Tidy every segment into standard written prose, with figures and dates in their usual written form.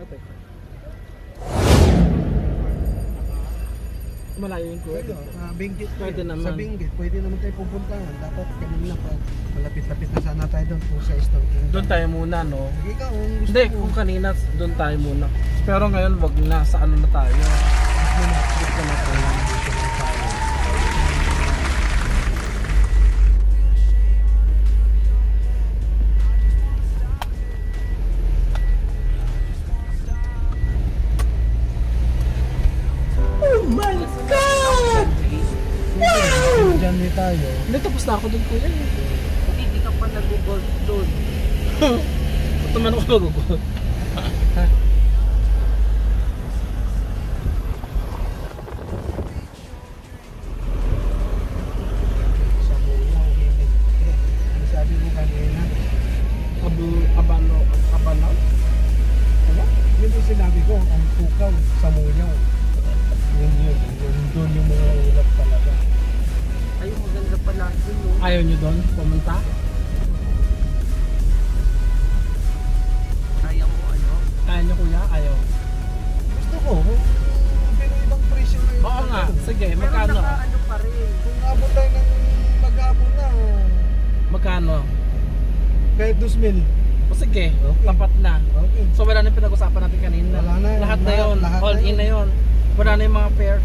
teka. Malayo yung kuya. Benguet. Pwede naman. Sa Benguet, pwede naman tayo pupuntahan. Dapat kanina pa, malapit-lapit na sana tayo doon po sa Stone King. Doon tayo muna, no? Sige ka, kung gusto Hindi, mo. kung kanina, doon tayo muna. Pero ngayon, wag na. Sa ano na tayo? Dito na tayo. Oh my God! Wow! Diyan din tayo. Hindi, tapos na ako doon, kuya. Hindi ka pa nag-golf doon. Ba't naman ako mag-go? Sa muna, umibig. Ang sabi mo kanina. Abano? Ano? Yun yung sinabi ko, ang tukaw sa Muyaw. Doon yung mga ulap talaga. Ay, maganda pala doon, no? Ayaw nyo doon pumunta? Kaya mo, ano? Kaya nyo, kuya? Ayaw. Gusto ko, pero ibang presyo na yun. Oo nga, sige, Pero magkano? naka-ano pa rin. Kung abot tayo ng mag-abot na, Magkano? kahit 2,000. O sige, Okay. tapat na. Okay. So wala na yung pinag-usapan natin kanina. Wala na yun. Lahat na yun. Lahat All na in yun. na yun. Wala na yung mga fare.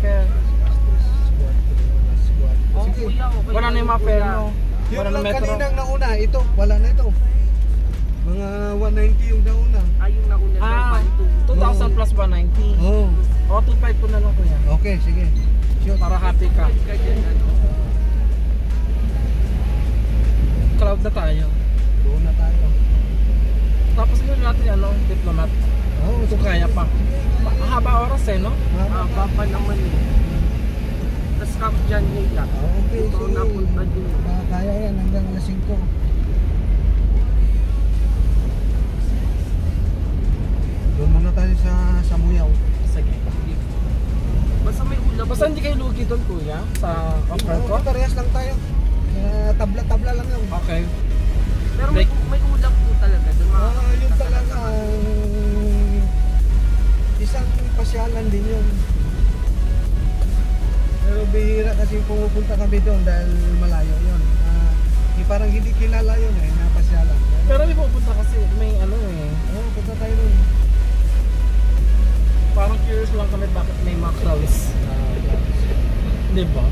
Oh, Sige. kuya, okay. Wala na yung mga fare mo. Yun Wala na lang metro. kaninang nauna, ito, wala na ito. Mga 190 yung nauna. Ay, yung nauna sa Ah, 2,000 plus 190. Oo. O, 2,500 ko na lang, kuya. Okay, sige. Sure. Para happy ka. ka dyan, ano? Cloud na tayo. Doon na tayo. Tapos yun natin ano, diplomat. Oo, Kung kaya pa. Haba oras eh, no? Haba pa naman eh. Tapos kap dyan nila. Okay, Ito sige. napunta din. Kaya yan hanggang alas 5. Doon muna tayo sa Muyaw. Sige. Basta may ulap. Basta hindi kayo lugi doon, kuya, sa offer ko. Oo, parehas lang tayo. Tabla-tabla lang yun. Okay. Pero may ulap po talaga doon. Yun talaga. Isang pasyalan din yun. Pero bihira kasi pumupunta kami doon dahil malayo yun. Parang hindi kilala yun eh, na pasyalan. Pero may pupunta kasi, may ano eh. Oo, punta tayo doon. Parang curious lang kami bakit may mga clouds. Di ba?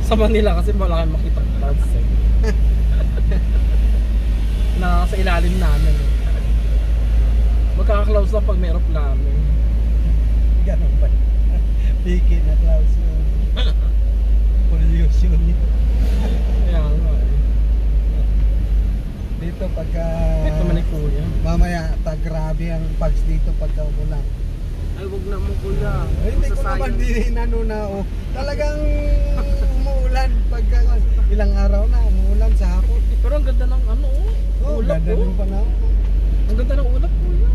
Sa Manila kasi wala kayong makita clouds eh. Na sa ilalim namin eh. Magkaka-clouds lang pag may aeroplano. Ganun ba? Bigin na clouds yun. Pollution yun. Kaya nga eh. Dito pagka... Ito naman ni kuya. Mamaya, grabe ang pags dito pagka umulan. Ay, wag na mo kuya. Ay, hindi ko naman din na oh. Talagang umuulan pagka ilang araw na umuulan sa hapon. Pero ang ganda ng ano oh. Oh, Ulap ganda oh. ng panahon. Ang ganda ng ulap kuya.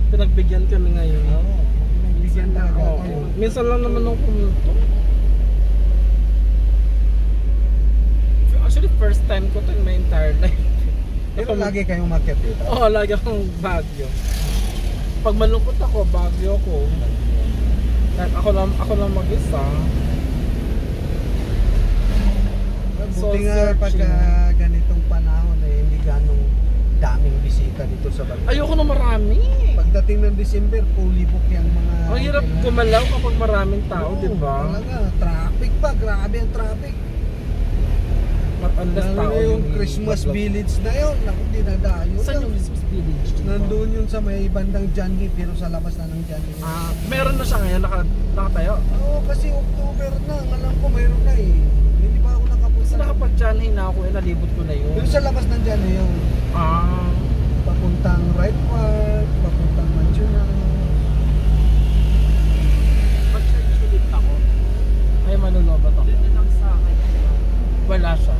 Pinagbigyan kami ngayon. Oo, nagbigyan talaga Oo. tayo. Minsan lang naman ako pumunto. Actually, first time ko to in my entire life. Pero lagi kayong market dito. Oo, lagi akong Baguio. Pag malungkot ako, Baguio ko. Like, ako lang mag-isa. Buti nga pagka ganitong panahon eh, hindi ganong daming bisita dito sa Baguio. Ayoko na marami. Pagdating ng December, fully book yung mga... Ang hirap kumalaw kapag maraming tao, Oo, di ba? Talaga, traffic pa, grabe ang traffic. Unless Lalo tao na yung Christmas vlog. village na yun, naku, dinadayo. Saan yung Christmas village? Nandun yun sa may bandang Janhi, pero sa labas na ng Janhi. Meron na siya ngayon, nakatayo. Oo, kasi October na, alam ko mayroon na eh. Hindi pa ako nakapunta. Kasi nakapag-Janhay na ako, nalibot ko na yun. Pero sa labas ng Janhi yun. Papuntang Right Park, papuntang Manchunan. Mag-charge ulit ako. Ay, manunobat ako. Doon na lang sa akin. Wala siya.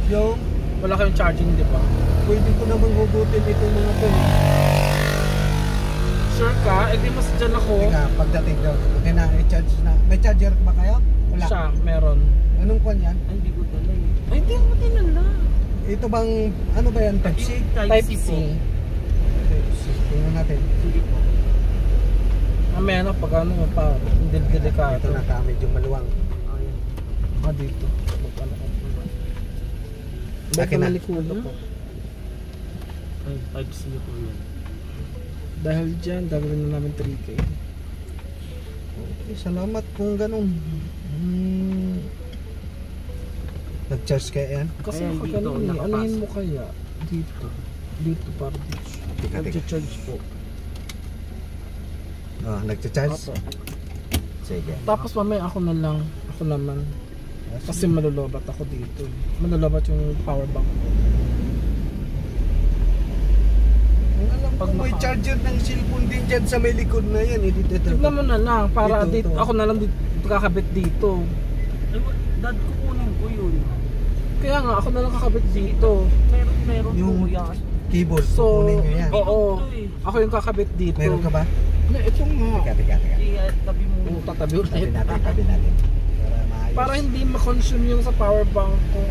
Yung, Wala kayong charging, di ba? pwede ko namang hugutin itong mga to. Sure ka? Eh di mas dyan ako. Teka, pagdating daw, okay na, i-charge na. May charger ba kayo? Wala. Siya, meron. Anong kwan yan? Ay, hindi ko dala eh. Ay, di ako tinala. Ito bang, ano ba yan? Type C? Type C. Type C. Tingnan natin. Sige po. Mamaya na pag ano pa, hindi Ito delikado. na ka, medyo maluwang. Ayun. Dito. Mag-ano ka po. Akin na. Likod po. Ay, types niyo po yun. Dahil dyan, gagawin na namin 3K. Okay, salamat kung ganun. Nag-charge kaya yan? Kasi Ayan, dito, nakaganon eh. nakapasok. Anuhin mo kaya? Dito. Dito para dito. Tika, tika. Nag-charge po. Oh, nag-charge? Opo. Sige. Tapos mamaya ako na lang. Ako naman. Kasi malulobat ako dito. Malulobat yung power bank ko. Ang alam ko Pag may naka- charger ng cellphone din dyan sa may likod na yan. Dito. Tignan mo na lang. Para Ito, dito, ito. ako na lang dito, kakabit dito. Ay, dad ko kunin ko yun. Kaya nga, ako na lang kakabit dito. Meron Yung- po yan. Keyboard, So, kukunin nyo yan. oo. Ito eh. Ako yung kakabit dito. Meron ka ba? Na, ito nga. Teka. Sige, tabi mo. Oo, tatabi ulit. Tabi natin. Para maayos. Para hindi ma-consume yung sa power bank ko.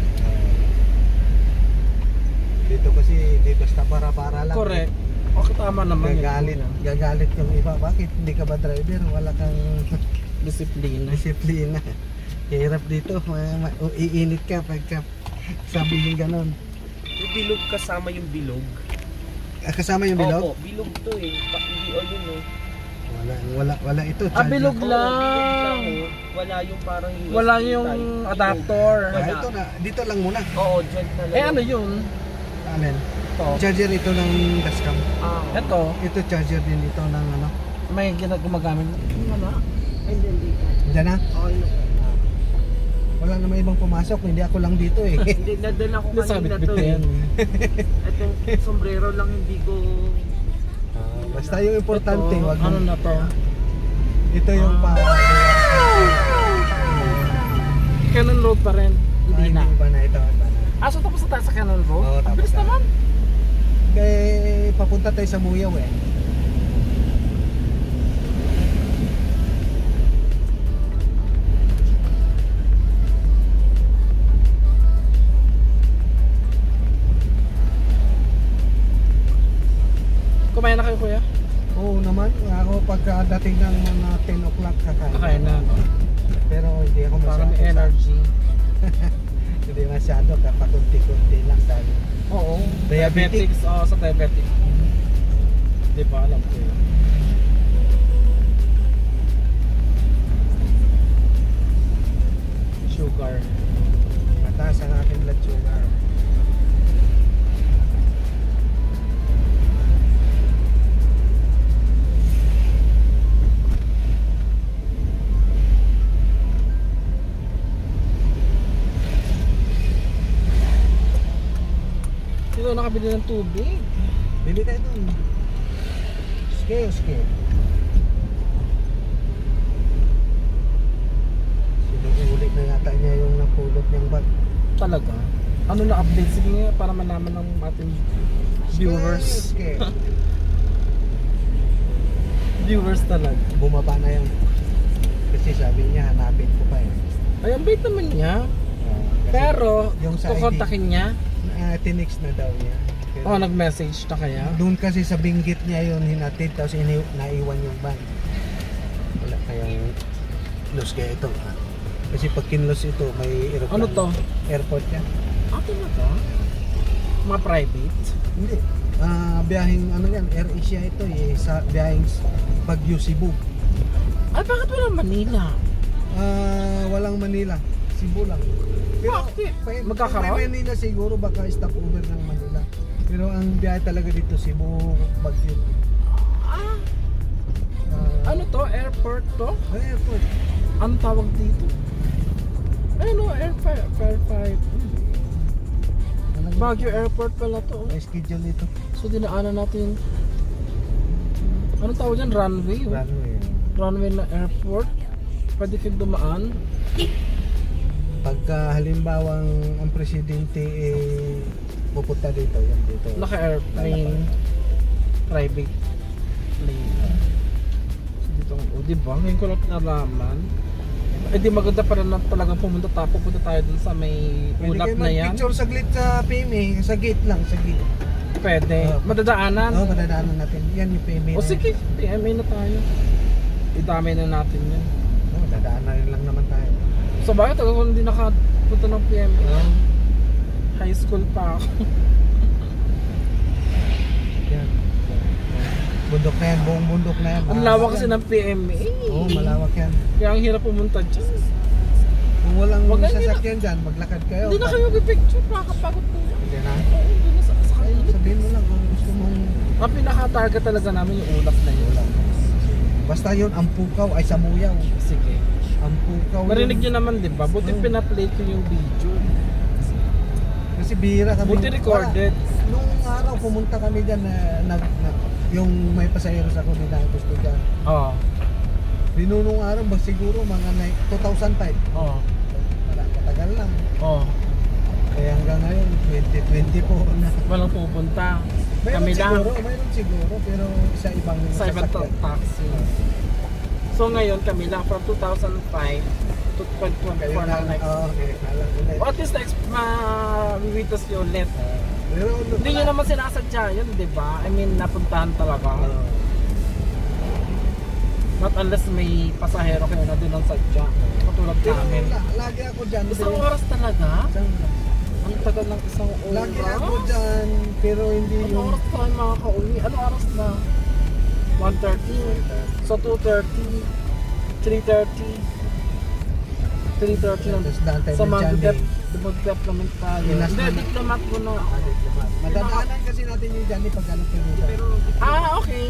Dito kasi, di basta para lang. Correct. Okay, tama naman. Gagalit yung iba. Bakit hindi ka ba driver? Wala kang Disiplina. disiplina. Hirap dito. Iinit ka pagka sabi yung ganon. Yung bilog kasama yung bilog. Kasama yung bilog? Opo, bilog to eh. Hindi o yun oh. Wala ito. Ah, bilog Oo, lang. bilog lang, oh. Wala yung parang USB Wala yung type. adapter. Wala. Ito na, dito lang muna. Oo, dyan na lang. Eh ano yun? Alin? Ito. Charger ito ng dashcam. Ah, Ito. Ito charger din ito ng ano. May gumagamit. Ano na? hindi. Diyan na. Okay na. Wala naman ibang pumasok. Hindi ako lang dito eh. Hindi, nadala ko Hindi kanina sabit-bit to na eh. yan. Itong sombrero lang hindi ko... Basta yung importante. Ito, Wag ano mo- na to? Ito yung pa. Canon Road pa rin. Hindi na. Iba na ito. Iba na. Ah, so tapos na tayo sa Canon Road? Oo, Ang tapos bilis na. naman. Kaya papunta tayo sa Muyaw eh. Kumain na kayo kuya? Oo naman. Ako pagkadating ng mga 10 o'clock kakain. Kakain na, no? Pero hindi ako Para masyado. may energy. Hindi masyado. Kapakunti-kunti lang tayo. Oo. Diabetic. Diabetics, sa diabetic. Di ba, alam ko yun. Sugar. Mataas ang aking blood sugar. Sino nakabili ng tubig? Bili tayo dun. Sige. Sinuulit na yata niya yung napulot niyang bag. Talaga? Ano na update? Sige nga, para malaman ng ating viewers. Sige. Viewers talaga. Bumaba na yun. Kasi sabi niya, hanapin ko pa eh. Ay, ang bait naman niya. Kasi Pero, yung sa kukontakin niya. tinix na daw niya. Pero O, nag-message na kaya. doon kasi sa binggit niya yun hinatid tapos naiwan yung van. Wala kayang los kaya ito. Kasi pag kinlos ito may aeroplano. Ano to? Airport yan. Ano na to? Mga private? Hindi. Biyaheng ano yan, Air Asia ito eh. Sa biyaheng Baguio, Cebu. Ay, bakit wala Manila? Walang Manila. Cebu lang. Bakit? Magkakaroon? May Manila siguro baka stopover ng Manila. Pero ang biyahe talaga dito Cebu, Baguio. Ah, ano to? Airport to? Airport. Ano tawag dito? Ano? Airport. Baguio Airport pala to. May schedule dito. So dinaanan natin. Ano tawag yan? Runway? Oh. Runway. Runway na airport. Pwede kang dumaan. Pagka halimbawang ang presidente pupunta dito, yan dito. Naka-airplane. Private plane. So dito, di ba? Ngayon ko lang nalaman. Eh di maganda pala na talagang pupunta tayo dun sa may Pwede ulap kayo na yan. mag-picture saglit sa PMA, sa gate lang, sa gate. Pwede. Madadaanan. Oo, madadaanan natin. Yan yung PMA. O sige, PMA na tayo. Idamay na natin yan. Oo, dadaanan lang naman tayo. So bakit ako hindi nakapunta ng PMA? Oo. High school pa ako. Yan. Bundok na yan, buong bundok na yan. Ang lawak kasi ng PMA. Oo, malawak yan. Kaya ang hirap pumunta dyan. Kung walang Wag na, sasakyan dyan, maglakad kayo. Hindi na kayo mag-picture, makakapagod po yan. Hindi na. Oo, hindi na sa Ay, kanila. sabihin mo lang kung gusto mong... Ang pinaka-target talaga namin yung ulap na yun. Basta yun, ang pukaw ay samuyaw. Sige. Ang pukaw Narinig yun. nyo naman, di ba? Buti Oo. pinaplay ko yung video. Kasi bihira kami. Buti recorded. Nung araw, pumunta kami dyan yung may pasayeros ako nila gusto dyan. Oo. Binunong araw, ba siguro mga 2005. Oo. Matagal lang. Oo. Kaya hanggang ngayon, 2024 na. Walang pupunta. Mayroon Kami lang. siguro, pero sa ibang Sa ibang sasakyan. taxi. So ngayon kami lang from 2005 to 2024 Kayo na lang, next. okay, alam ulit. O at least next mawiwitas nyo ulit. Pero Hindi nyo naman sinasadya yun, di ba? I mean, napuntahan talaga. Not unless may pasahero kayo na din ang sadya. Katulad Pero namin. lagi ako dyan. Isang pero- oras talaga? Isang- Ang tagal ng isang oras. Lagi ako dyan, pero hindi Ano yung... oras tayo makaka-uwi? Ano oras na? 1:30. So 2:30. 3:30. 3:30 na. Tapos daan tayo Sa ng mag-dep Johnny. naman tayo. Ilas Hindi, naman. diplomat mo na. Madadaanan kasi natin yung Johnny pag ano kinuta. Okay.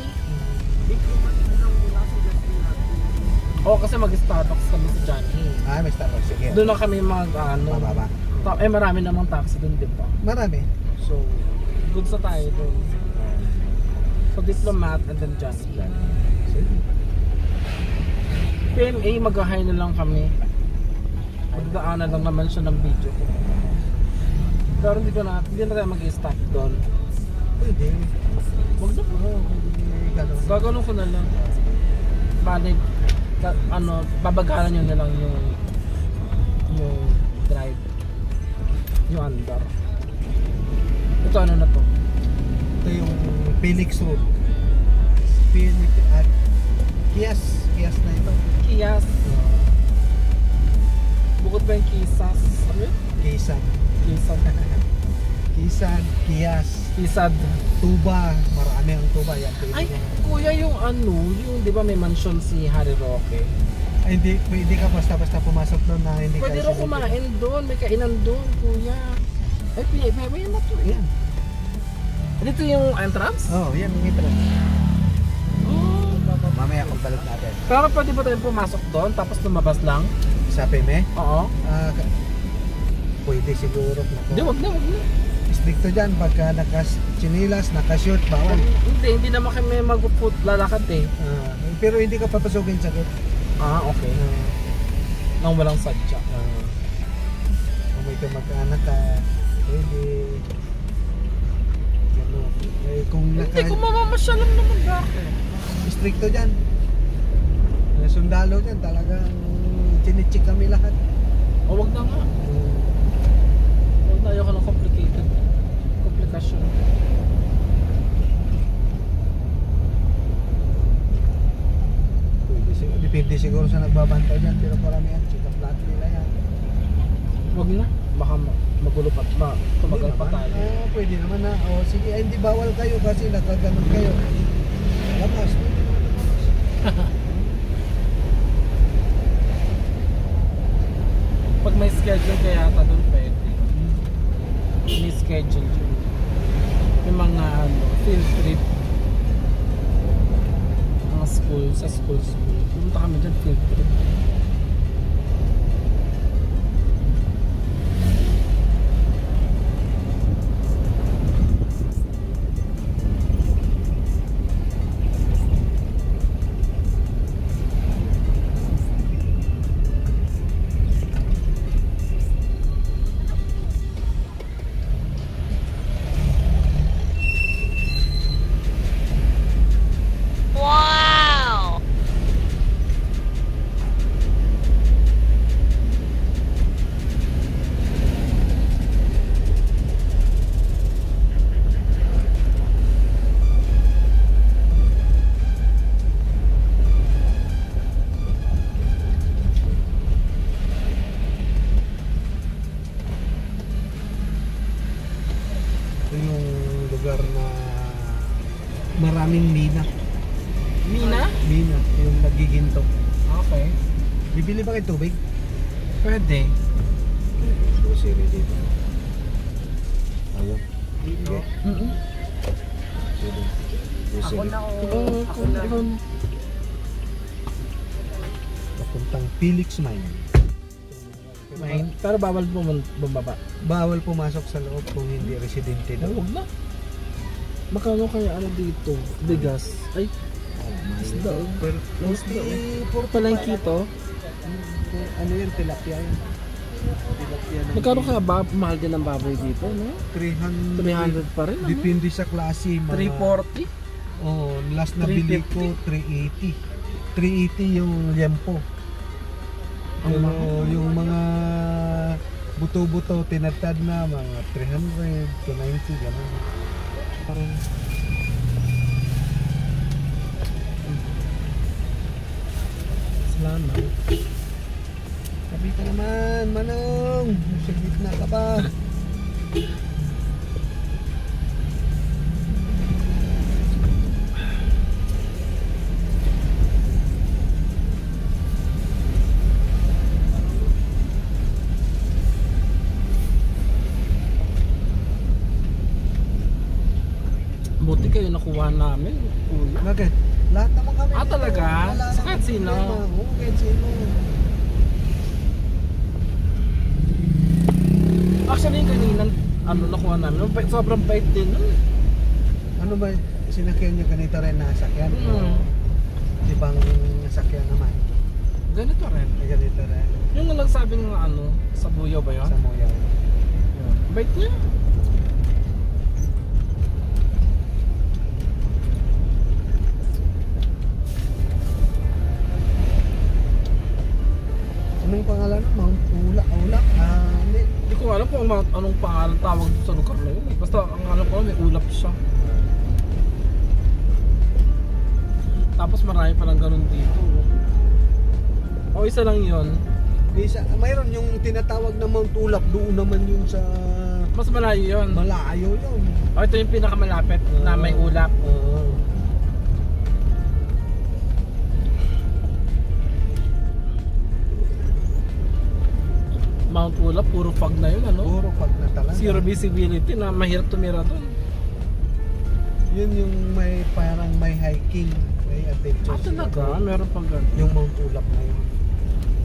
Oo, kasi mag-Starbucks kami sa Johnny. Ah, may Starbucks. Sige. Doon na kami Bababa. marami namang taxi doon, di ba? Marami. So, good sa tayo doon. So, diplomat and then Johnny. PMA, mag-hi na lang kami. Magdaanan lang naman siya ng video ko. Pero hindi na tayo mag-stop doon. Pwede. Wag na. Oo, hindi gano'n. Gagawin ko na lang. Balik, babagalan nyo na lang yung drive. Yung andar. Ito ano na to? Ito yung Felix Road. Felix at Kias na ito. Kiyas. Bukod ba yung Kisas? Ano yun? Kisan. Kisad. Kisan, Kias, Kisad. Tuba. Marami ang Tuba. Yan. Ay, kuya yung yung di ba may mansion si Harry Roque? Ay, hindi ka basta-basta pumasok doon na hindi Pwede ka rin kumain doon, may kainan doon, kuya. Ay, may na to eh. Yan. Dito yung entrance? Oh, yan ang entrance. Oh. Mamaya kung balik natin. Pero pwede ba tayong pumasok doon tapos lumabas lang? Sa PME? Oo. Pwede siguro. Hindi, wag na. Stricto dyan, pagka naka-chinilas, naka-short, bawal. Hindi naman kami mag-foot lalakad eh. Pero hindi ka papasukin sa gate. Okay. Nang walang sadya. Kung may kamag-anak ka, pwede. Ano, kung Hindi, kung mamamasyal lang naman bakit? stricto dyan. Sundalo dyan, talagang chinichik kami lahat. O wag na nga. Huwag na, ayoko ng komplikasyon. Depende siguro sa nagbabantay dyan, pero karamihan, check up lahat nila yan. Wag na. Baka magulo pa. Tumagal pa tayo. Pwede naman na. Sige, hindi bawal kayo kasi nakaganon kayo. Labas. Pag may schedule kaya ata doon pwede. May schedule yun. May mga field trip. Mga school, sa school. Pumunta kami dyan, field trip. yung lugar na maraming mina. Mina? Mina, yung nagiginto. Okay. Bibili ba kayo tubig? Pwede. Grocery dito. Ayun. Hindi. Mm-mm. Sige. Ako na o. Oo, Ako kung na. ikaw... Papuntang Felix Mine. Mine. Pero bawal bumaba. Bawal pumasok sa loob kung hindi residente daw. Huwag na. Magkano kaya ano dito? Bigas. Ay, isda. Pero Isda. 40 Palengkito. Ano yan? Tilapia yan. Tilapia ng Magkano kaya mahal din ang baboy dito, no? 300. 300 pa rin, ano? Depende sa klase. 340? Oh, last na bili ko 380. 380 yung liempo. Ang Pero mahal. yung mga buto-buto tinatad na mga 300 to 90 ganun. Parang Salamat. sabi ka naman, Manong. Sa gitna ka pa. Buti kayo nakuha namin, kuya. Bakit? Lahat naman kami. Ah, dito. talaga? Wala Sa namang kahit sino? problema. Oo, kahit sino. Actually, yung kanina, ano, nakuha namin. Sobrang bait din nun. Ano ba, sinakyan niyo ganito rin na sakyan? Mm. Ibang sakyan naman. Ganito rin. May ganito rin. Yung nagsabi ng ano, sa buyaw ba yun? Sa Moyaw. Yun. Bait niya. Anong pangalan ng Mount Ulak? Ulak? Hindi. Hindi ko alam kung anong pangalan tawag sa lugar na yun. Basta ang alam ko, may ulap siya. Tapos marami pa lang ganun dito. O isa lang yun. Mayroon yung tinatawag na Mount Ulak. Doon naman yun sa Mas malayo yun. malayo yun. O ito yung pinakamalapit na may ulap. Oo. Mount Ulap, puro fog na yun, ano? Puro pag na talaga. Zero visibility na mahirap tumira doon. Yun yung may parang may hiking. May adventure. Ah, talaga? Meron pang ganun. Yung Mount Ulap na yun.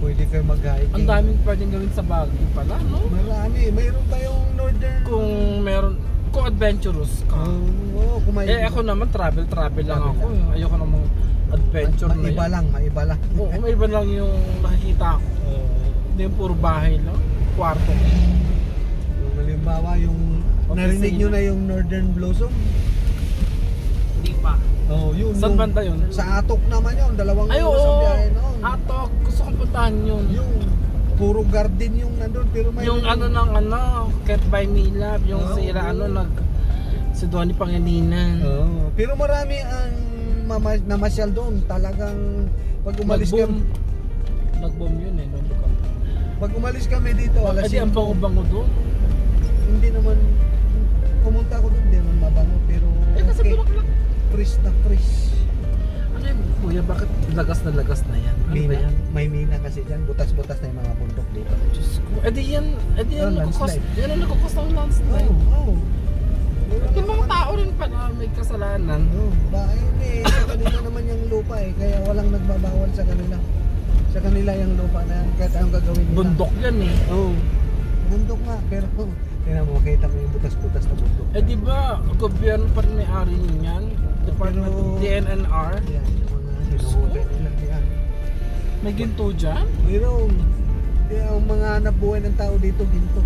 Pwede kayo mag-hiking. Ang daming pwedeng gawin sa Baguio pala, no? Marami. Mayroon pa yung northern. Kung meron, kung adventurous ka. Oo, kung may Ako naman travel lang ako. Ayoko namang adventure na maiba yun. lang, maiba lang. Oo, may iba lang yung nakikita ko. Hindi yung puro bahay lang. Kwarto. Yung halimbawa yung narinig nyo na yung Northern Blossom. Hindi pa. Oh, yun. Saan yung- banda yun? Sa Atok naman yun, 2 Ay, oras ang oo. biyahe noon. Atok. Gusto kong puntahan yun. Yung puro garden yung nandun, pero may Yung ano ng ano, Cat by Milab, yung Oo. sira ano, si Donnie Pangilinan. Oh, pero marami ang namasyal doon. Talagang pag umalis kami, Nag-boom yun eh, nung lugar. pag umalis kami dito, alas Kasi ang 5, bango-bango doon. hindi naman pumunta ako doon, hindi naman mabango, pero Eh kasi okay. bulaklak. Fresh na fresh. Ano yun, kuya, bakit lagas na yan? Ano ba Mina, yan? may mina kasi dyan, butas-butas na yung mga bundok dito. Diyos ko. Eh di yan Oh, nagkukos. landslide. Yan ang nagkukos ng landslide. Oo. Yung mga tao rin pala may kasalanan. Bakit hindi? Sa kanila naman yung lupa eh. Kaya walang nagbabawal sa kanila. Sa kanila yung lupa na yan. Kahit anong gagawin nila. Bundok yan eh. Oo. Bundok nga. Pero tingnan mo, makita mo yung butas-butas na bundok. Eh di ba, gobyerno pa rin may-ari niyan? Department of Pero- DNNR? Yan, yung mga hinuhuli nila yan. May ginto dyan? Mayroon. Kaya ang mga hanap buhay ng tao dito, ginto.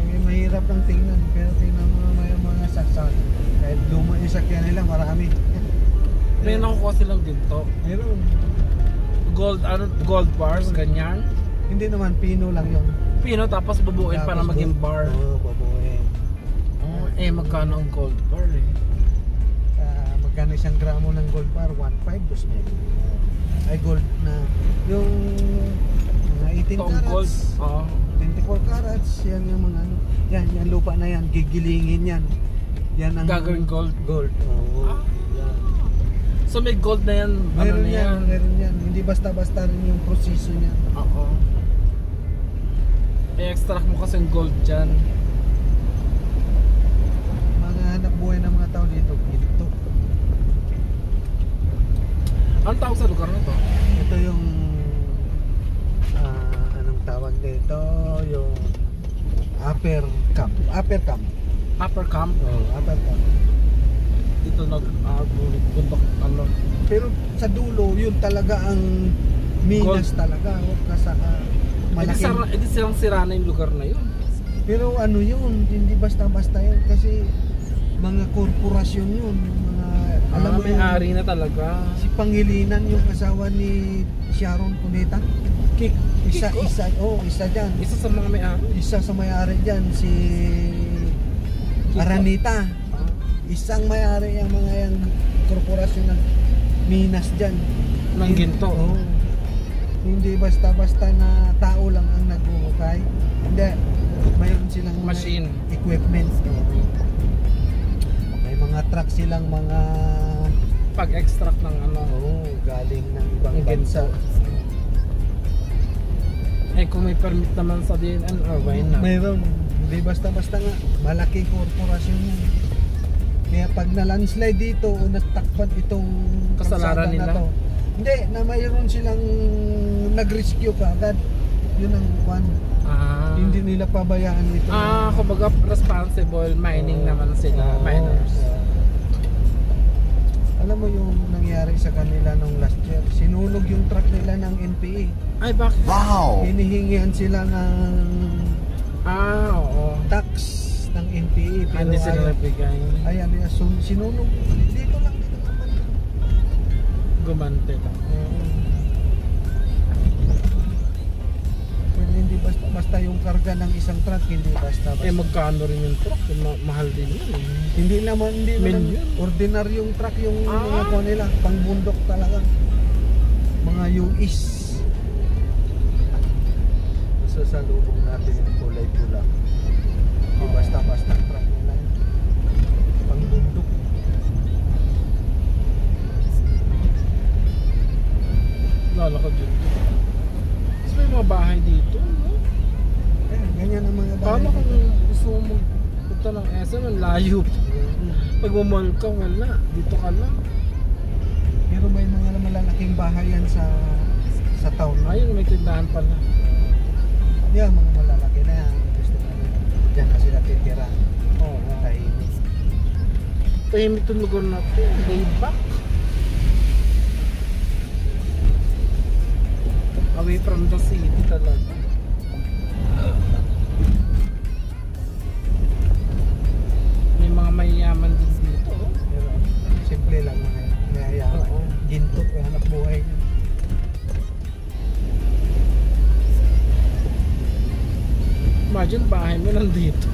Kaya mahirap lang tingnan. Pero tingnan mo may mga saksak. Kahit luma yung sakyan nila, marami. May nakukuha silang ginto. Mayroon. Gold bars, ganyan. Hindi naman, pino lang yun. Pino tapos bubuin para Tapos maging bar. Oo, babuhin. Magkano ang gold bar eh? Magkano isang gramo ng gold bar? 1.5, 2,000. Ay, gold na. Yung mga 18 Itong gold. carats. 24 carats, yan yung mga ano. Yan lupa na yan, gigilingin yan. Yan ang Gagawing gold. Gold. Oo. Ah. Yan. So may gold na yan. Meron na yan, meron yan. Hindi basta-basta rin yung proseso niya. Oo. I-extract mo kasi yung gold dyan. Mga hanap buhay ng mga tao dito, ginto. Anong tawag sa lugar na to? Ito yung anong tawag dito? Yung upper camp. Upper camp. Upper Camp. Oh, upper camp. Dito bundok ano. Pero sa dulo, yun talaga ang minas talaga. Huwag ka sa malaking. Edi silang sira na yung lugar na yun. Pero ano yun, hindi basta-basta yun. Kasi mga korporasyon yun. Mga, alam mo may yung, ari na talaga. si Pangilinan, yung asawa ni Sharon Cuneta. Isa dyan. Isa sa mga may ari. Isa sa may-ari dyan, si Kiko. Aranita. Isang may-ari yung mga yung korporasyon ng minas dyan. Ng ginto. Oo. Hindi basta-basta na tao lang ang naghuhukay. Hindi. Mayroon silang mga Machine. equipment. Oo. May mga truck silang mga Pag-extract ng ano. galing ng ibang Ng bansa. Eh kung may permit naman sa DNR, why not? Mayroon. Hindi basta-basta nga. Malaking korporasyon yan. Kaya pag na-landslide dito o natakpan itong Kasalanan kalsada nila? na to, hindi, na mayroon silang nag-rescue ka agad. Yun ang kwan. Hindi nila pabayaan ito. Kumbaga responsible mining naman sila, miners. Alam mo yung nangyari sa kanila nung last year, sinunog yung truck nila ng NPA. Ay, bakit? Wow! Hinihingihan sila ng Oo. tax ng NPA. Pero Hindi sila nabigay. ayan, sinunog. Dito lang naman. Gumante ka. Pero hindi basta yung karga ng isang truck, hindi basta. Eh magkano rin yung truck? Mahal din yun eh. Hindi naman Million. ordinaryong truck yung mga kuha nila, pangbundok talaga. Mga US. Masasalubong natin yung kulay pula. Hindi basta-basta truck nila yun. Pangbundok. Lalakad yun. Tapos may mga bahay dito, no? Ganyan ang mga bahay. Paano kung gusto mo magpunta ng SM, ang layo. Pag umall ka, wala. Dito ka lang. Pero may mga malalaking bahay yan sa town. Ayun, may tindahan pala. Yan, mga malalaki na yan. Gusto na nila. Diyan na sila titira. Oo. Tahimik. Tahimik itong lugar natin. Laid back. Away from the city talaga. May mga mayayaman din dito. Oh. Pero simple lang mga mayayaman. Oo. Ginto, hanap buhay niya. Imagine bahay mo nandito.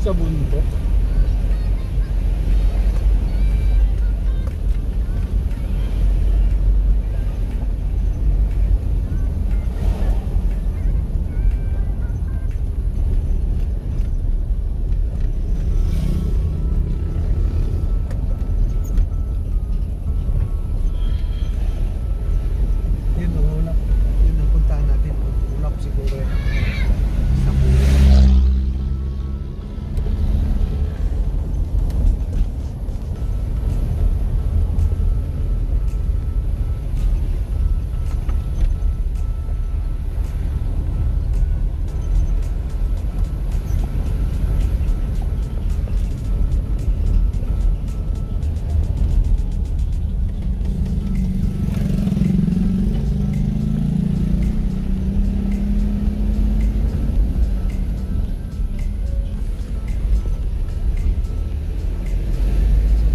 Sa bundok. Yun ang ulap. Yun ang puntahan natin. Ulap siguro yun. Sa buhay.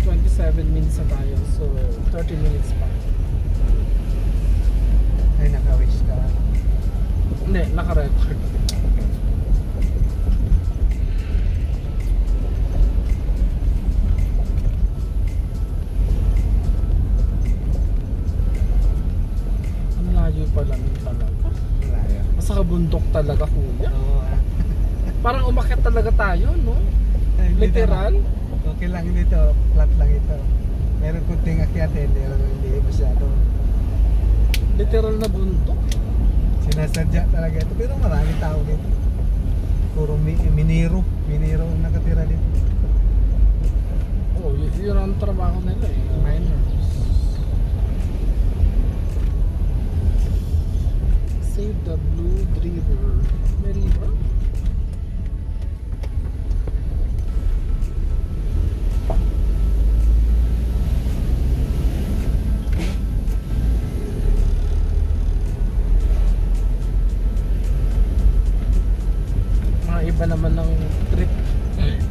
So 27 minutes na tayo. So 30 minutes pa. Ay, nakawis ka. Hindi, naka-record. Ang layo pala nun talaga. Wala. talaga kuya. Oo. Parang umakyat talaga tayo, no? Literal. Okay lang dito, flat lang ito. Meron kunting akyatin, hindi masyado. Literal na bundok. Sinasadya talaga ito, pero marami tao dito. Puro minero ang nakatira dito. Oh, yun ang trabaho nila eh, miners. Save the Blue River. May river? Mga iba naman ng trip.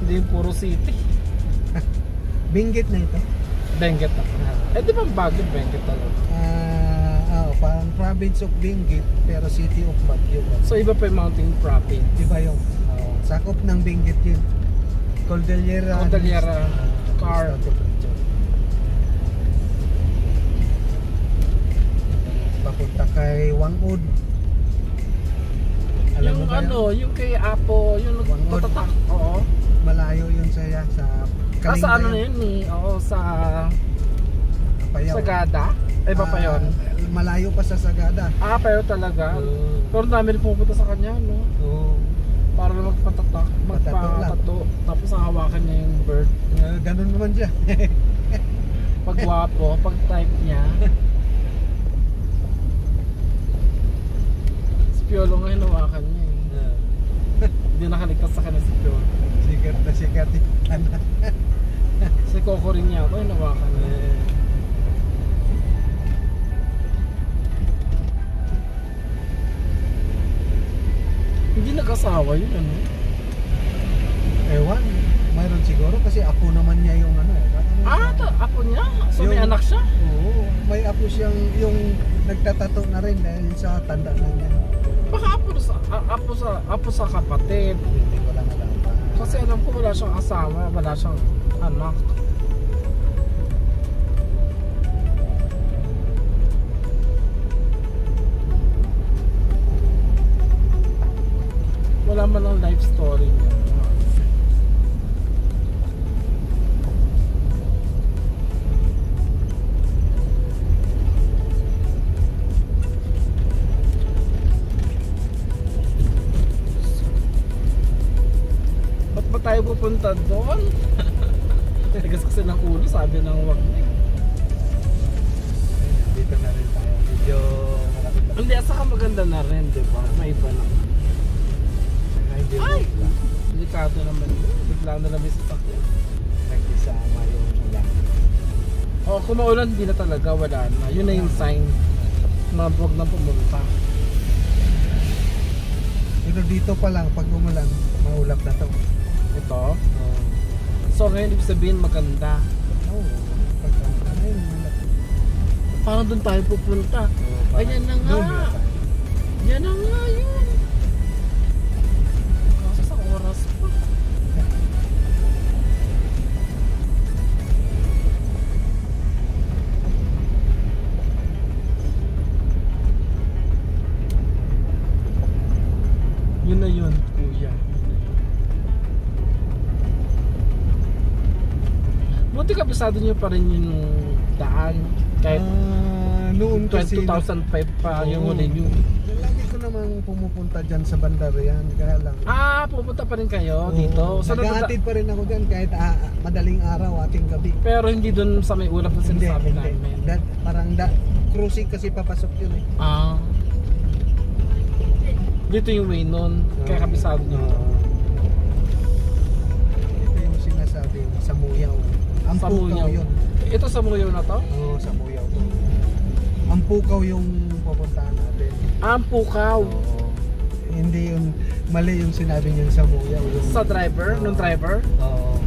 Hindi yung puro city. Benguet na ito. Benguet na. Eh di ba Baguio Benguet talaga? Parang province of Benguet pero city of Baguio. So iba pa yung Mountain Province. Diba yung sakop ng Benguet yun. Cordillera. Cordillera Car. Papunta kay Wangud. Alam mo Yung ba yun? ano, yung kay Apo, yung Wangod. nagtatatak. Oo. Malayo yun sa Sa ano na yun eh. Oo, sa Payaw. Sagada. Eh ba pa yun? Malayo pa sa Sagada. Pero talaga. Oo. Pero dami rin pupunta sa kanya, no? Oo. Para magpatatak, magpatato. Tapos hawakan niya yung bird. Ganun naman siya. Pag gwapo, pag type niya. Si Piolo nga hinawakan niya eh. Hindi nakaligtas sa kanya si Piolo. Sikat na sikat. Si Coco rin niya ako hinawakan niya. Hindi nag-asawa yun, ano? Ewan, mayroon siguro kasi apo naman niya yung ano. Apo niya? So may Yung- anak siya? Oo, may apo siyang yung nagtatato na rin dahil sa tanda na niya. Baka apo sa kapatid. Hindi ko lang alam. Kasi alam ko wala siyang asawa, wala siyang anak. Wala man ang life story niya. Ba't ba tayo pupunta doon? Tigas kasi ng ulo, sabi ng wag na eh. Dito na rin tayo. Medyo malapit na. Hindi, saka maganda na rin, di ba? May iba na. Ay! Delikado naman yun. Bigla na lang may sasakyan. Nagkisama yung ulan. Kung maulan, hindi na talaga, wala na. Yun na yung sign na huwag na pumunta. Pero dito pa lang, pag umulan, maulap na to. Ito. So ngayon, ibig sabihin maganda. Oo. Pag ayun, ulap. Parang doon tayo pupunta. Ayan na nga. Doon na tayo. Yan na nga yun. Kaso sa oras pa. Yun na yun, kuya. Buti kabisado nyo pa rin yung daan. Kahit noon kasi 2005 pa yung huli nyo. lagi ko namang pumupunta dyan sa Bandarian, kaya lang. Pupunta pa rin kayo dito. So, nag-aatid pa rin ako dyan kahit madaling araw, ating gabi. pero hindi dun sa may ulap na sinasabi namin. Parang cruising kasi papasok yun eh. Dito yung way nun. Kaya kabisado nyo. Ito yung sinasabi, Samuyaw. Ang Pukaw yun. Ito sa Muyaw na to? Oo, Samuyaw to. Ang Pukaw yung pupuntahan natin. Ang Pukaw. Oo. Hindi yung mali yung sinabi niyo sa Samuyaw. Yung, Sa driver? Nung driver? Oo.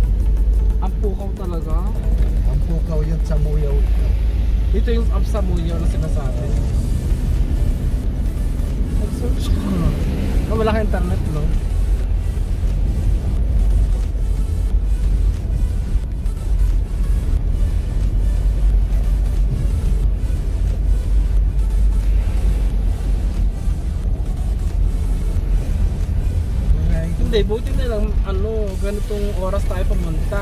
Ang Pukaw talaga. Ang Pukaw yun, Samuyaw. Ito yung up sa Muyaw na sinasabi. Nag-search ko. Wala ka internet, no? Hindi, buti na lang, ganitong oras tayo pumunta.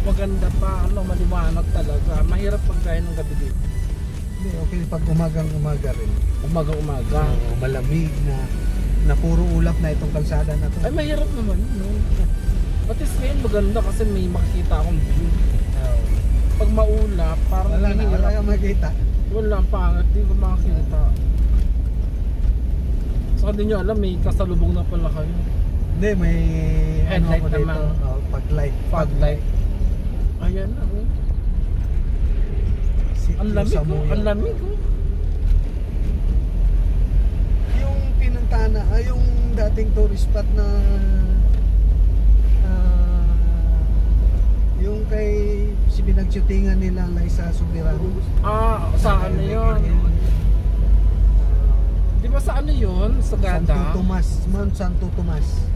Maganda pa, maliwanag talaga. Mahirap pagkain ng gabi dito. Hindi, okay pag umaga rin. Umaga. Malamig na puro ulap na itong kalsada na to. Ay, mahirap naman, no? At least ngayon maganda kasi may makikita akong view. Pag maulap, parang Wala mahirap. kang makita. Wala, pangit, di ko makakita. Saka di nyo alam, may kasalubong na pala kayo. Hindi, may Headlight ako dito. naman. Pag-light. Fog-light. Ayan na, oh. Ang lamig, oh. Ang lamig, oh. Yung pinuntahan na, yung dating tourist spot na yung kay si pinag-shootingan nila Liza Soberano. Sa ano yun? Di ba sa ano yun? Sa Santo Gada? Tomas, Mount Santo Tomas.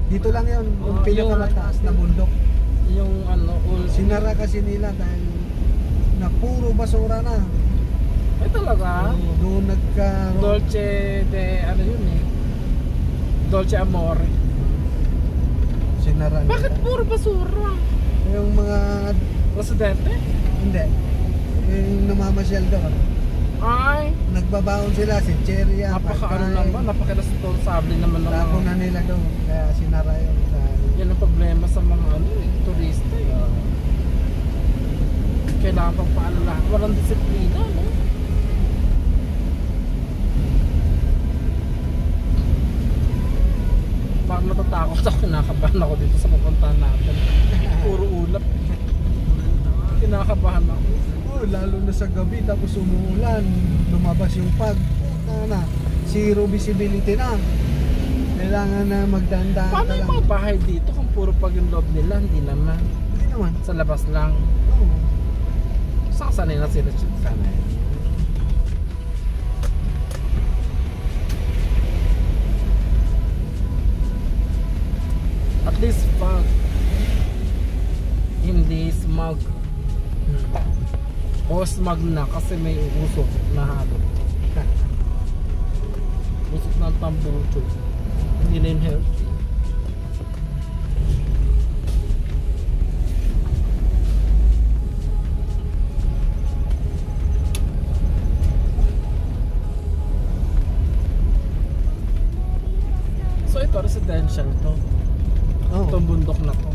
Dito lang yun, yung Yung- pinakamataas na bundok. Yung old... Sinara kasi nila dahil na puro basura na. Ay talaga? Doon Dolce de... ano yun eh? Dolce Amore. Sinara nila. Bakit puro basura? Yung mga, Residente? hindi, yung namamasyal doon. Ay! Nagbabaon sila, si Cheria, Napaka-ano naman, napaka-responsable naman ng Tako mga... na nila doon, kaya sinara yun. Yan ang problema sa mga turista eh. Kailangan pang paalala. Walang disiplina, no? Parang natatakot ako, kinakabahan ako dito sa pupuntahan natin. Puro ulap. Kinakabahan ako. Lalo na sa gabi, tapos umuulan, lumabas yung fog. Zero visibility na. Kailangan na magdandaan Paano ka yung lang. mga bahay dito kung puro pag yung loob nila? Hindi naman. Hindi naman. Sa labas lang. Oo. Sanay na sila. Sanay. At least fog. Hindi smog. O smog na kasi may usok na halo. Usok ng tambucho. Hindi na yun healthy. So ito residential to. Oo. Itong bundok na to.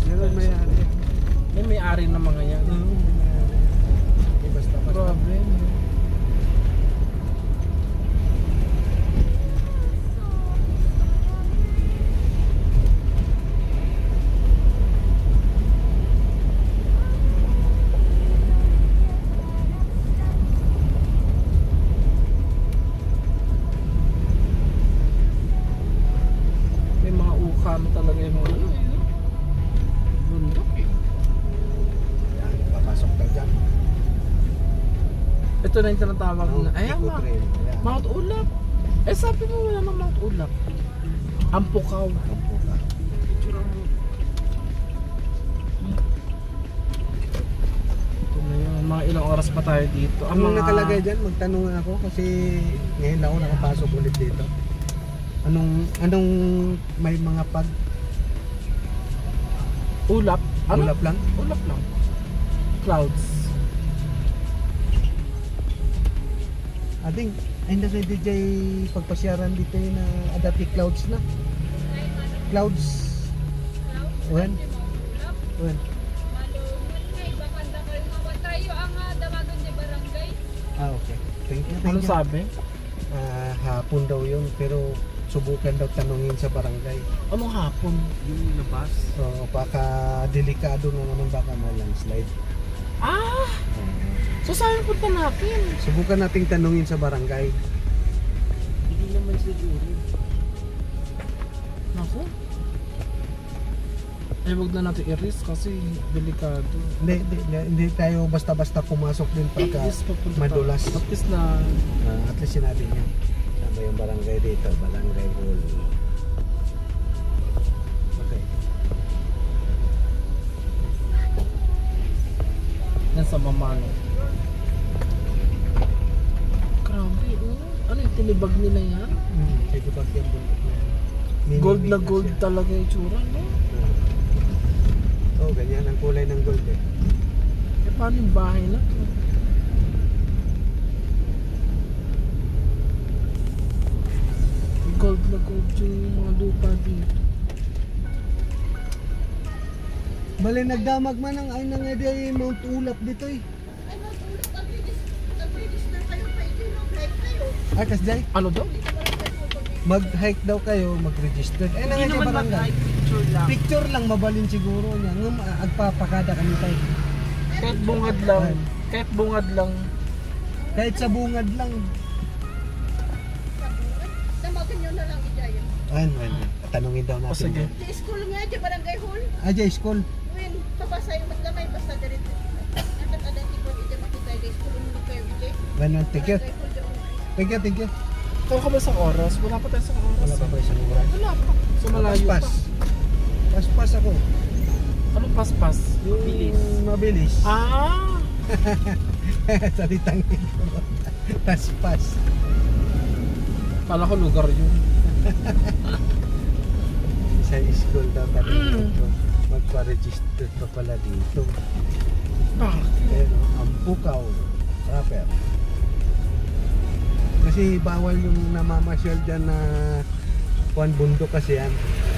Sila may-ari. May-ari na mga yan. Oo, may-ari. Hindi basta-basta. Grabe. May mga ukam talaga yung mga bundok eh. Yan, papasok ka dyan. Ito na yung tinatawag na. Ayan, Eco Trail. Ayan. Mount Ulap. Eh sabi mo wala ng Mount Ulap. Ampukaw. Kampo ka. Ito na yun. Mga ilang oras pa tayo dito. Anong nakalagay dyan? Magtanong ako kasi ngayon lang ako nakapasok ulit dito. Anong may mga pag Ulap? Ano? ulap lang? Ulap lang. Clouds. Ading, ay na sa DJ pagpasyaran dito yung adaptive clouds na. Clouds. When? When? Okay. Thank you. Ano sabi? Hapon daw yun, pero subukan daw tanungin sa barangay. Anong hapon? Yung labas. So, baka delikado na naman baka ma-landslide. Ah! So saan punta natin? Subukan nating tanungin sa barangay. Hindi naman siguro. Naku. Eh wag na natin i-risk kasi delikado. Hindi tayo basta-basta pumasok din pagka Yes, papunta. madulas. At least na At least sinabi niya. Saan ba yung barangay dito? Barangay Hall. Okay. yan sa Mamano. Grabe, oh. Ano yung tinibag nila yan. Sige bag yung bundok na yan. Gold na Mini-mini gold siya. talaga yung tsura, no? Oo, ganyan ang kulay ng gold eh. Eh, paano yung bahay na to? Gold na gold yung mga lupa dito. Bali nagdamag man ang ay nang edi Mount Ulap dito eh. Ay, matulog. Mag-register kayo pa ito yung flight kayo. Ah, kasjay, Ano daw? mag-hike daw kayo, mag-register. Eh nang Hindi edi naman barangay. mag-hike picture lang. Picture lang mabalin siguro niya. Ngam agpapakada kami tayo. Kahit bungad lang. Kahit bungad lang. Kahit sa bungad lang. Tamagan nyo na lang ijaya. Ayun. Tanungin daw O natin. sige. Sa school nga, di barangay hall. Ajay school. When, pabasa yung maglamay, basta direct. Atat adang tipon, ija makita yung school mo kayo, ija. Ganun, thank you. Barangay hall doon. Thank you. Kaya ka ba isang oras? Wala pa tayo isang oras. Wala pa ba isang oras? Wala pa. So malayo pa. Paspas ako. Anong paspas? Yung mabilis. Ah! Salitang ito. Paspas. Kala ko lugar yun. Sa school daw dito. Magpa-register pa pala dito. Bakit? Pero ang Pukaw proper. Kasi bawal yung namamasyal dyan na kuan bundok kasi yan.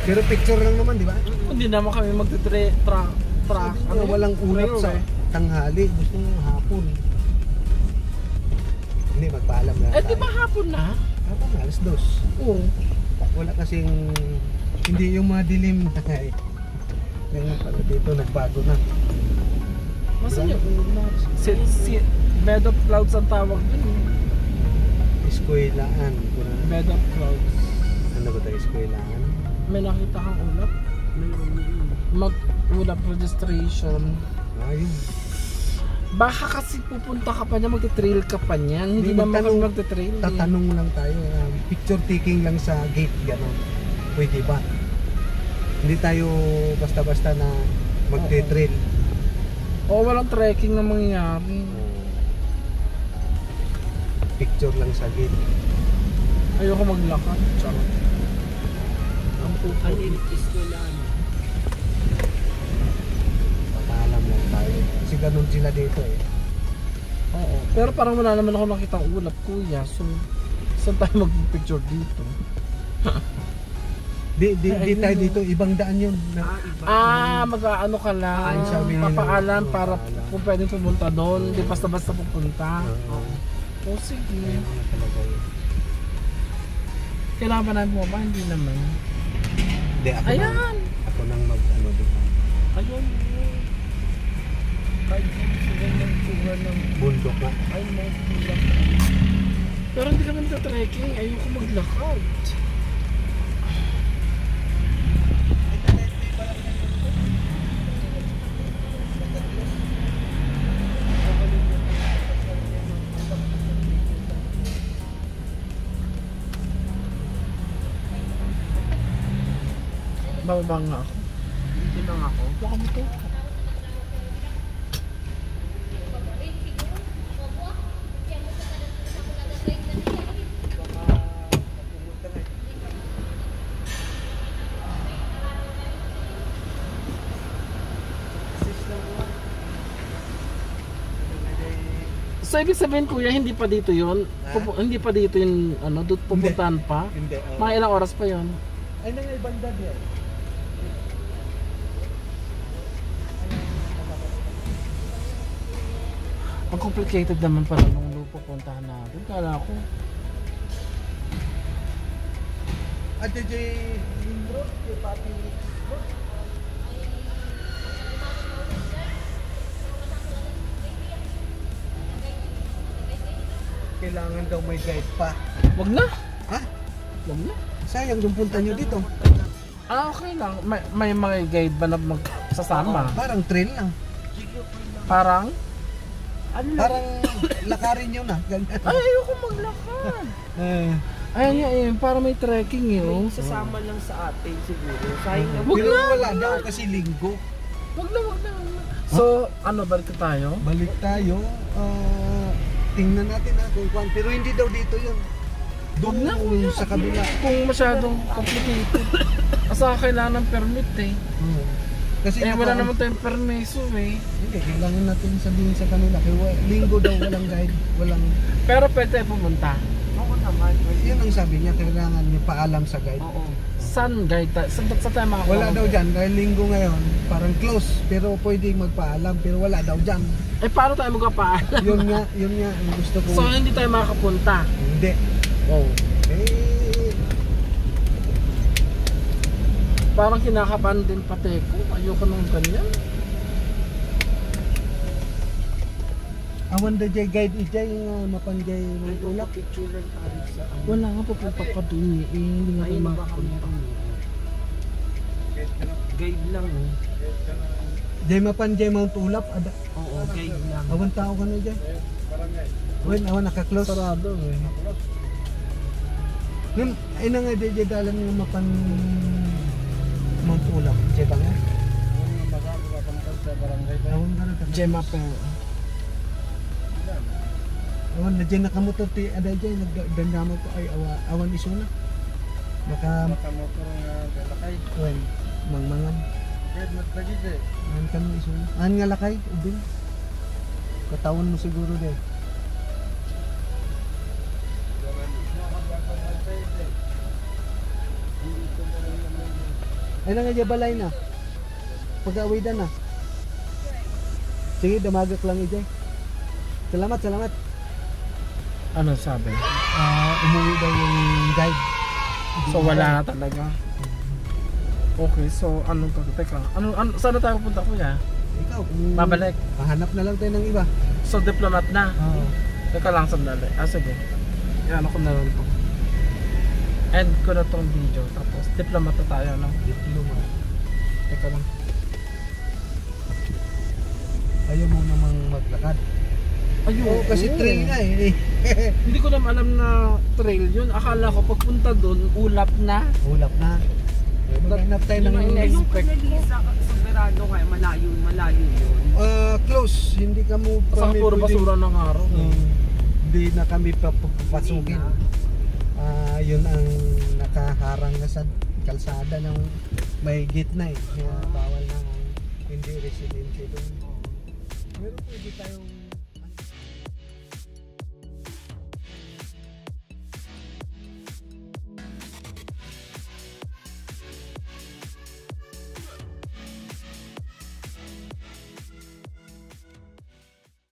Pero picture lang naman, di ba? Hindi naman kami magte-track. Sabi niya, walang ulap sa tanghali. Gusto nyo hapon. Hindi, magpaalam na Eh di ba hapon na? Hapon na, alas 2. Oo. Wala kasing hindi yung madilim. Ngayon pala dito, nagbago na. Masan yung ulap? Bed of clouds ang tawag dun. Eskwelaan. Bed of clouds. Ano ba tayo, eskwelaan? May nakita kang ulap? Mag-ulap registration. Ayun. Baka kasi pupunta ka pa niya, magte-trail ka pa niya. Hindi Hindi, naman kami magtanong- magte-trail. eh. Tatanong lang tayo, picture taking lang sa gate, gano'n. Pwede ba? Hindi tayo basta-basta na magte-trail. Oo, walang trekking na mangyayari. Picture lang sa gate. Ayoko maglakad. Charot. Ang puto. Unlimited school lang. Papaalam lang tayo. Kasi ganun sila dito eh. Oo. Pero parang wala naman ako nakitang ulap, kuya. So, saan tayo mag-picture dito? Di Ay, tayo ayun. dito, ibang daan yun. Iba. Mag-ano ka lang. Ay, sabi nila. Papaalam para Papaalam. kung pwedeng pumunta doon. Hindi basta-basta pupunta. O sige. Ayun na talaga yun. Kailangan ba namin bumaba? Hindi naman. Hindi, ako Ayan! nang, ako nang mag-ano dito. Ayun. Kahit sila ng tuwa ng Bundok na. ay may ulap. Pero hindi kami nagta-trekking. Ayoko maglakad. Bababa nga ako. Hindi lang ako. Baka mo to. So ibig sabihin kuya, hindi pa dito yun? Hindi pa dito yung ano, doon pupuntahan pa? Hindi. Mga ilang oras pa yun? Ay, nang ibang dad yan. Ang complicated naman pala nung pupuntahan natin. Kala ko. At DJ Road, yung pati road. Kailangan daw may guide pa. Wag na. Ha? Wag na. Sayang yung punta nyo dito. Ah, okay lang. May mga guide ba na magsasama? Parang trail lang. Parang? Ano lang? Parang lakarin nyo na. Ganyan. Ay, ayoko maglakad. Eh, Ayan nga eh, para may trekking eh. May Oh. sasama lang sa atin siguro. Sayang na. Wag pero na, wala wag daw na. kasi linggo. Wag na, wag na. Wag na. So, ano, balik tayo? Balik tayo. Tingnan natin kung kuan. Pero hindi daw dito yun. Huwag na, Doon sa kabila. kung masyadong complicated. Asa kailangan ng permit eh. Kasi Eh wala naman tayong permiso eh. Hindi, kailangan natin sabihin sa kanila. Kaya linggo daw walang guide, walang... Pero pwede tayo pumunta. Oo naman. Yun ang sabi niya, kailangan niya paalam sa guide. Oo. Saan guide tayo? Saan tayo makakuha? Wala daw dyan, dahil linggo ngayon, parang close. Pero pwede magpaalam, pero wala daw dyan. Eh paano tayo magpapaalam? Yun nga, ang gusto ko. So hindi tayo makakapunta. Hindi. Wow. Eh, Parang kinakabahan din pati ko. Ayoko nang ganyan. awan da jay guide ijay, mapanjay ng tulak. Picture lang tayo sa Wala nga pupunta pa dun eh. Hindi nga tayo Ayun baka makapunta. meron. Guide lang eh. Jay mapanjay mount ulap, ada. Oo, guide lang. Awan tao ka na jay. Awan naka-close. Sarado eh. Nun, ay na nga jay dalan yung mapan mount ulap. Jay ba nga? Awan ka na Gemma pa. awan na jay nakamotor ti ada jay nagdandamo ko ay awan isuna. Maka motor nga lakay. wen mangmangan. Kahit matlagi de. An kan isuna. An nga lakay ubin. Katawan mo siguro de. Ay na nga jay balay na. Pag-awidan na. Sige, damagak lang ijay. Salamat, salamat. Ano sabi? Umuwi daw yung guide. So wala na talaga. Okay, so anong to? Teka, saan na tayo pupunta kuya? Ikaw, kung Babalik. mahanap na lang tayo ng iba. So diplomat na. Oo. Teka lang sandali. Sige. Yan ako na lang to. End ko na tong video. Tapos diplomat na tayo, no? Diploma. Teka lang. Ayaw mo namang maglakad. Ayun. Oo, kasi trail na eh. Hindi ko naman alam na trail yun. Akala ko pagpunta doon, ulap na. Hulap na. Maghanap tayo Yun ng ang Yung expect ko. Pinalisa sa Verano kaya malayo yun. close. Hindi ka mo Saka puro basura ng araw. Hindi na kami papasukin. Yun ang nakaharang na sa kalsada ng may gitna eh. Kaya bawal na ang hindi residente doon. Pero pwede tayong